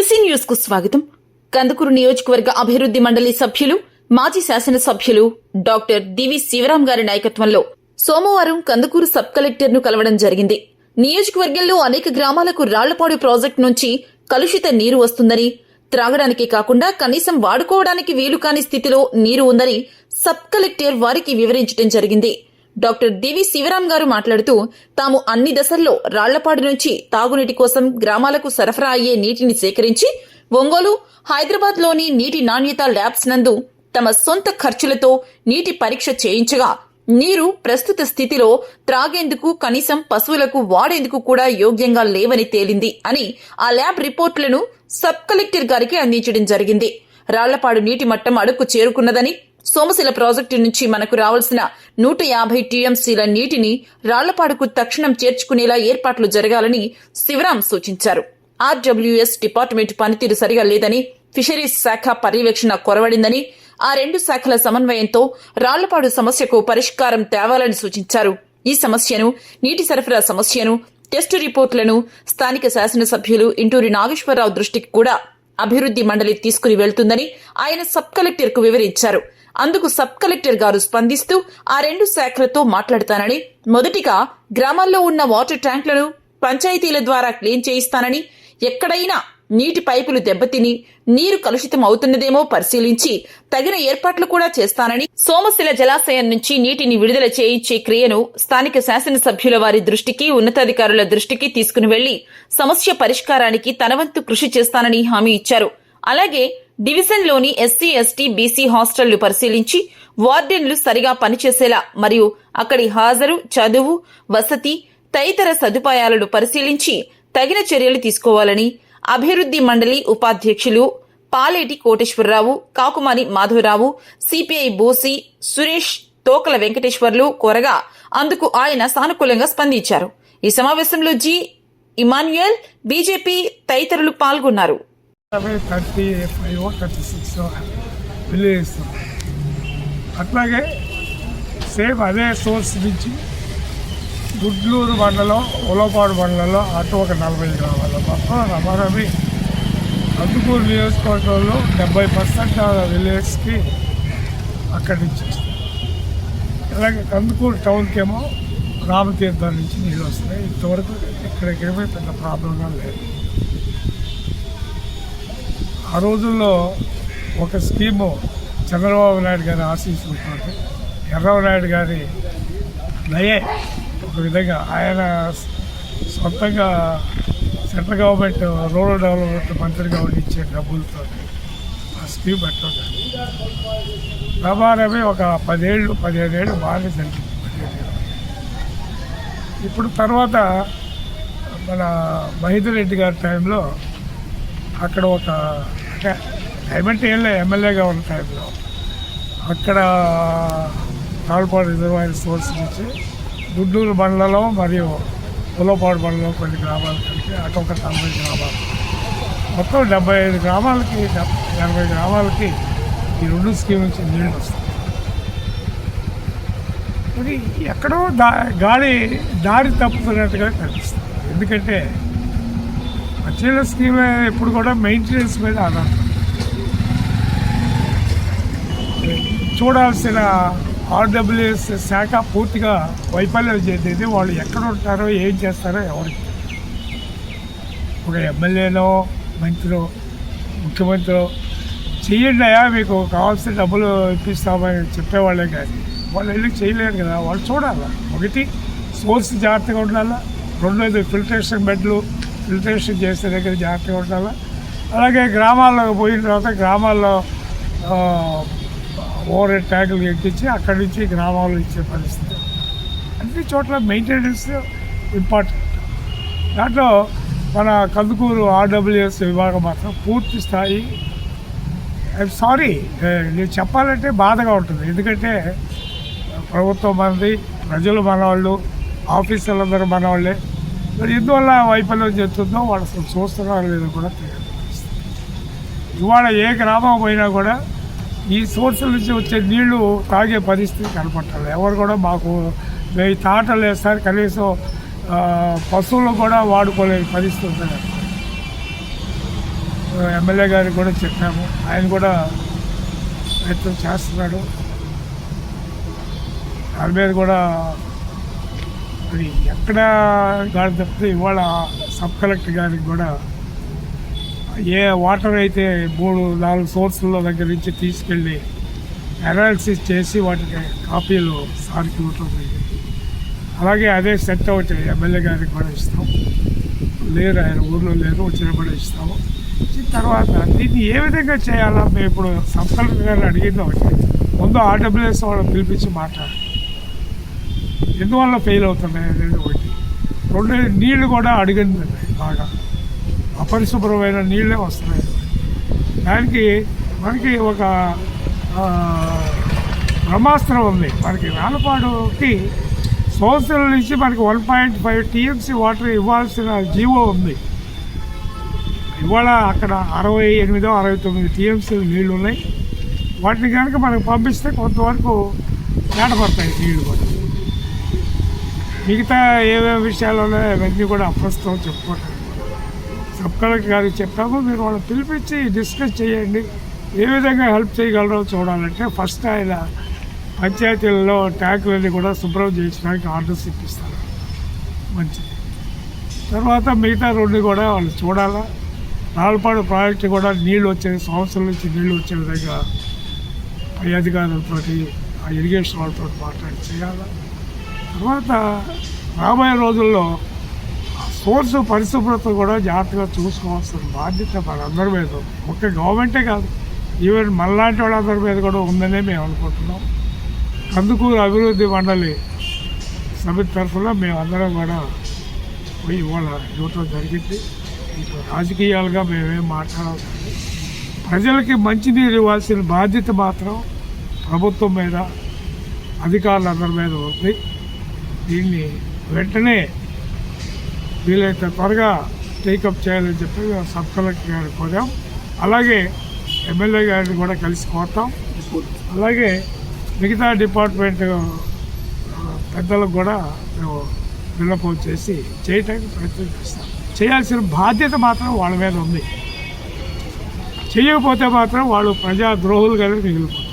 BC news కు స్వాగతం. కందుకూరు నియోజకవర్గ అభివృద్ది మండలి సభ్యులు మాజీ శాసనసభ్యులు డాక్టర్ డివి శివరాం గారి నాయకత్వంలో సోమవారం కందుకూరు సబ్ కలెక్టర్ ను కలవడం జరిగింది. నియోజకవర్గంలో అనేక గ్రామాలకు రాళ్లపాడు ప్రాజెక్టు నుంచి కలుషిత నీరు వస్తుందని, త్రాగడానికి కాకుండా కనీసం వాడుకోవడానికి వీలు కాని స్థితిలో నీరు ఉందని సబ్ కలెక్టర్ వారికి వివరించడం జరిగింది. డాక్టర్ డివి శివరాం గారు మాట్లాడుతూ, తాము అన్ని దశల్లో రాళ్లపాడు నుంచి తాగునీటి కోసం గ్రామాలకు సరఫరా అయ్యే నీటిని సేకరించి ఒంగోలు, హైదరాబాద్ లోని నీటి నాణ్యత ల్యాబ్స్ నందు తమ సొంత ఖర్చులతో నీటి పరీక్ష చేయించగా నీరు ప్రస్తుత స్థితిలో త్రాగేందుకు, కనీసం పశువులకు వాడేందుకు కూడా యోగ్యంగా లేవని తేలింది అని ఆ ల్యాబ్ రిపోర్టులను సబ్ కలెక్టర్ గారికి అందించడం జరిగింది. రాళ్లపాడు నీటి మట్టం అడుక్కు చేరుకున్నదని, సోమశిల ప్రాజెక్టు నుంచి మనకు రావాల్సిన 150 టీఎంసీల నీటిని రాళ్లపాడుకు తక్షణం చేర్చుకునేలా ఏర్పాట్లు జరగాలని శివరాం సూచించారు. ఆర్డబ్ల్యూఎస్ డిపార్ట్మెంట్ పనితీరు సరిగా లేదని, ఫిషరీస్ శాఖ పర్యవేక్షణ కొరవడిందని, ఆ రెండు శాఖల సమన్వయంతో రాళ్లపాడు సమస్యకు పరిష్కారం తేవాలని సూచించారు. ఈ సమస్యను, నీటి సరఫరా సమస్యను, టెస్టు రిపోర్టులను స్థానిక శాసనసభ్యులు ఇంటూరి నాగేశ్వరరావు దృష్టికి కూడా అభివృద్ది మండలి తీసుకుని వెళ్తుందని ఆయన సబ్ కలెక్టర్ కు వివరించారు. అందుకు సబ్ కలెక్టర్ గారు స్పందిస్తూ ఆ రెండు శాఖలతో మాట్లాడతానని, మొదటిగా గ్రామాల్లో ఉన్న వాటర్ ట్యాంకులను పంచాయతీల ద్వారా క్లీన్ చేయిస్తానని, ఎక్కడైనా నీటి పైపులు దెబ్బతిని నీరు కలుషితం అవుతున్నదేమో పరిశీలించి తగిన ఏర్పాట్లు కూడా చేస్తానని, సోమశిల జలాశయం నుంచి నీటిని విడుదల చేయించే క్రియను స్థానిక శాసనసభ్యుల వారి దృష్టికి, ఉన్నతాధికారుల దృష్టికి తీసుకుని వెళ్లి సమస్య పరిష్కారానికి తనవంతు కృషి చేస్తానని హామీ ఇచ్చారు. అలాగే డివిజన్లోని ఎస్సీ, ఎస్టీ, బీసీ హాస్టళ్లు పరిశీలించి వార్డెన్లు సరిగా పనిచేసేలా మరియు అక్కడి హాజరు, చదువు, వసతి తదితర సదుపాయాలను పరిశీలించి తగిన చర్యలు తీసుకోవాలని అభివృద్ది మండలి ఉపాధ్యక్షులు పాలేటి కోటేశ్వరరావు, కాకుమాని మాధవరావు, సిపిఐ బోసి, సురేష్, తోకల వెంకటేశ్వర్లు కోరగా అందుకు ఆయన సానుకూలంగా స్పందించారు. ఈ సమావేశంలో జి ఇమాన్యుయల్, బీజేపీ తదితరులు పాల్గొన్నారు. 35-36 విలేజ్ అట్లాగే సేమ్ అదే సోర్స్ నుంచి గుడ్లూరు మండలం, ఉలవపాడు మండలంలో అటు ఒక 40 గ్రామాలు మొత్తం రమారమి కందుకూరు నియోజకవర్గంలో 70% విలేజ్కి అక్కడి నుంచి వస్తాయి. అలాగే కందుకూరు టౌన్కేమో రామతీర్థం నుంచి నీళ్ళు వస్తున్నాయి. ఇంతవరకు ఇక్కడికేమీ పెద్ద ప్రాబ్లంగా లేదు. ఆ రోజుల్లో ఒక స్కీము చంద్రబాబు నాయుడు గారి ఆశీస్సులతో, ఎర్రవనాయుడు గారి దయే ఒక విధంగా ఆయన సొంతంగా సెంట్రల్ గవర్నమెంట్ రూరల్ డెవలప్మెంట్ మంత్రిగా ఇచ్చే డబ్బులతో ఆ స్కీమ్ పెట్టడం రమారమి ఒక 10-15 ఏళ్ళు బాగా జరిగింది. ఇప్పుడు తర్వాత మన మహేందర్ రెడ్డి గారి టైంలో అక్కడ ఒక డైమండ్ ఏళ్ళ ఎమ్మెల్యేగా ఉన్న టైంలో అక్కడ రాళ్లపాడు రిజర్వాయర్ సోర్స్ నుంచి గుడ్లూరు మండలం మరియు ఉలవపాడు మండలం కొన్ని గ్రామాలు కలిపి అటు ఒక 40 గ్రామాలు, మొత్తం 75 గ్రామాలకి 80 గ్రామాలకి ఈ రెండు స్కీమ్ నుంచి నీళ్ళు వస్తాయి. ఇది ఎక్కడో దారి తప్పుతున్నట్టుగా కనిపిస్తుంది. ఎందుకంటే మంచినీళ్ళ స్కీమ్ ఎప్పుడు కూడా మెయింటెనెన్స్ మీద ఆధారపడి చూడాల్సిన ఆర్డబ్ల్యూఎస్ శాఖ పూర్తిగా వైఫల్యం చేసేది. వాళ్ళు ఎక్కడ ఉంటారో, ఏం చేస్తారో ఎవరికి, ఒక ఎమ్మెల్యేనో, మంత్రో, ముఖ్యమంత్రి చెయ్యండి అయ్యా మీకు కావాల్సిన డబ్బులు ఇప్పిస్తామని చెప్పేవాళ్ళే కానీ వాళ్ళు వెళ్ళి చేయలేరు కదా. వాళ్ళు చూడాలా, ఒకటి సోర్స్ జాగ్రత్తగా ఉండాలా, రెండోది ఫిల్టరేషన్ బెడ్లు ఫిల్టరేషన్ చేసే దగ్గర జాగ్రత్తగా ఉండాలి. అలాగే గ్రామాల్లోకి పోయిన తర్వాత గ్రామాల్లో ఓవర్ హెడ్ ట్యాంకులు ఎక్కించి అక్కడి నుంచి గ్రామాల్లో ఇచ్చే పరిస్థితి. అన్ని చోట్ల మెయింటెనెన్స్ ఇంపార్టెంట్. దాంట్లో మన కందుకూరు ఆర్డబ్ల్యూఎస్ విభాగం మాత్రం పూర్తి స్థాయి, ఐఎమ్ సారీ నేను చెప్పాలంటే బాధగా ఉంటుంది. ఎందుకంటే ప్రభుత్వం మనది, ప్రజలు మనవాళ్ళు, ఆఫీసర్లందరూ మనవాళ్ళే. మరి ఎందువల్ల వైఫల్యం చెందుతుందో వాళ్ళు అసలు చూస్తున్నారో లేదో కూడా తెలియదు. ఇవాళ ఏ గ్రామం పోయినా కూడా ఈ సోర్సుల నుంచి వచ్చే నీళ్లు తాగే పరిస్థితి కనపట్టాలి. ఎవరు కూడా మాకు 1000 తాటలు వేస్తారు, కనీసం పశువులు కూడా వాడుకోలేని పరిస్థితి ఉంటుంది. ఎమ్మెల్యే గారికి కూడా చెప్పాము, ఆయన కూడా ప్రయత్నం చేస్తున్నాడు. దాని మీద కూడా అది ఎక్కడ గాడి తప్పితే ఇవాళ సబ్ కలెక్టర్ గారికి కూడా ఏ వాటర్ అయితే 3-4 సోర్సుల దగ్గర నుంచి తీసుకెళ్ళి అనాలిసిస్ చేసి వాటికి కాపీలు సార్కి ఇవ్వటం జరిగింది. అలాగే అదే సెట్ అవుట్ ఎమ్మెల్యే గారికి కూడా ఇస్తాం. లేరు, ఆయన ఊళ్ళో లేరు, వచ్చినప్పుడు ఇస్తాము. ఇచ్చిన తర్వాత దీన్ని ఏ విధంగా చేయాలా మేము ఇప్పుడు సబ్ కలెక్టర్ గారిని అడిగింది ఒకటి. ముందు ఆర్డబ్ల్యూఎస్ వాళ్ళని పిలిపించి మాట్లాడాలి, ఎందువల్ల ఫెయిల్ అవుతున్నాయి అనేది ఒకటి. రెండు, నీళ్లు కూడా అడిగింది బాగా అపరిశుభ్రమైన నీళ్ళే వస్తున్నాయి. దానికి మనకి ఒక బ్రహ్మాస్త్రం ఉంది. మనకి రాళ్ళపాడుకి సంవత్సరాల నుంచి మనకి 1.5 TMC వాటర్ ఇవ్వాల్సిన జీవో ఉంది. ఇవాళ అక్కడ 68-69 TMC నీళ్ళు ఉన్నాయి. వాటిని కనుక మనకు పంపిస్తే కొంతవరకు ఏడపడతాయి నీళ్ళు కూడా. మిగతా ఏమేమి విషయాలు ఉన్నాయో అవన్నీ కూడా అప్రస్తుతం చెప్పుకోవటం. సబ్ కలెక్టర్ గారికి చెప్పాము, మీరు వాళ్ళని పిలిపించి డిస్కస్ చేయండి, ఏ విధంగా హెల్ప్ చేయగలరో చూడాలంటే ఫస్ట్ ఆయన పంచాయతీలలో ట్యాంకులన్నీ కూడా శుభ్రం చేయించడానికి ఆర్డర్స్ ఇప్పిస్తారు, మంచిది. తర్వాత మిగతా రెండు కూడా వాళ్ళు చూడాలా. రాళ్ళపాడు ప్రాజెక్టు కూడా నీళ్ళు వచ్చే సంవత్సరం నుంచి నీళ్ళు వచ్చే విధంగా పై అధికారులతో ఆ ఇరిగేషన్ వాళ్ళతో మాట్లాడి చేయాలా. తర్వాత రాబోయే రోజుల్లో సోర్సు పరిశుభ్రత కూడా జాగ్రత్తగా చూసుకోవాల్సిన బాధ్యత మనందరి మీద ఉంది. ఒక్క గవర్నమెంటే కాదు, ఈవెన్ మనలాంటి వాళ్ళందరి మీద కూడా ఉందనే మేము అనుకుంటున్నాం. కందుకూరు అభివృద్ధి మండలి సమితి తరఫున మేమందరం కూడా పోయి ఇవాళ ఇవ్వటం జరిగింది. ఇప్పుడు రాజకీయాలుగా మేమేం మాట్లాడాలి. ప్రజలకి మంచినీరు ఇవ్వాల్సిన బాధ్యత మాత్రం ప్రభుత్వం మీద, అధికారులందరి మీద ఉంది. దీన్ని వెంటనే వీలైతే త్వరగా టేకప్ చేయాలని చెప్పి సబ్ కలెక్టర్ గారికి కోరాం. అలాగే ఎమ్మెల్యే గారిని కూడా కలిసి కోరుతాం. అలాగే మిగతా డిపార్ట్మెంట్ పెద్దలకు కూడా మేము విన్నపం చేసి చేయటానికి ప్రయత్నం చేస్తాం. చేయాల్సిన బాధ్యత మాత్రం వాళ్ళ మీద ఉంది. చేయకపోతే మాత్రం వాళ్ళు ప్రజా ద్రోహులుగానే మిగిలిపోతారు.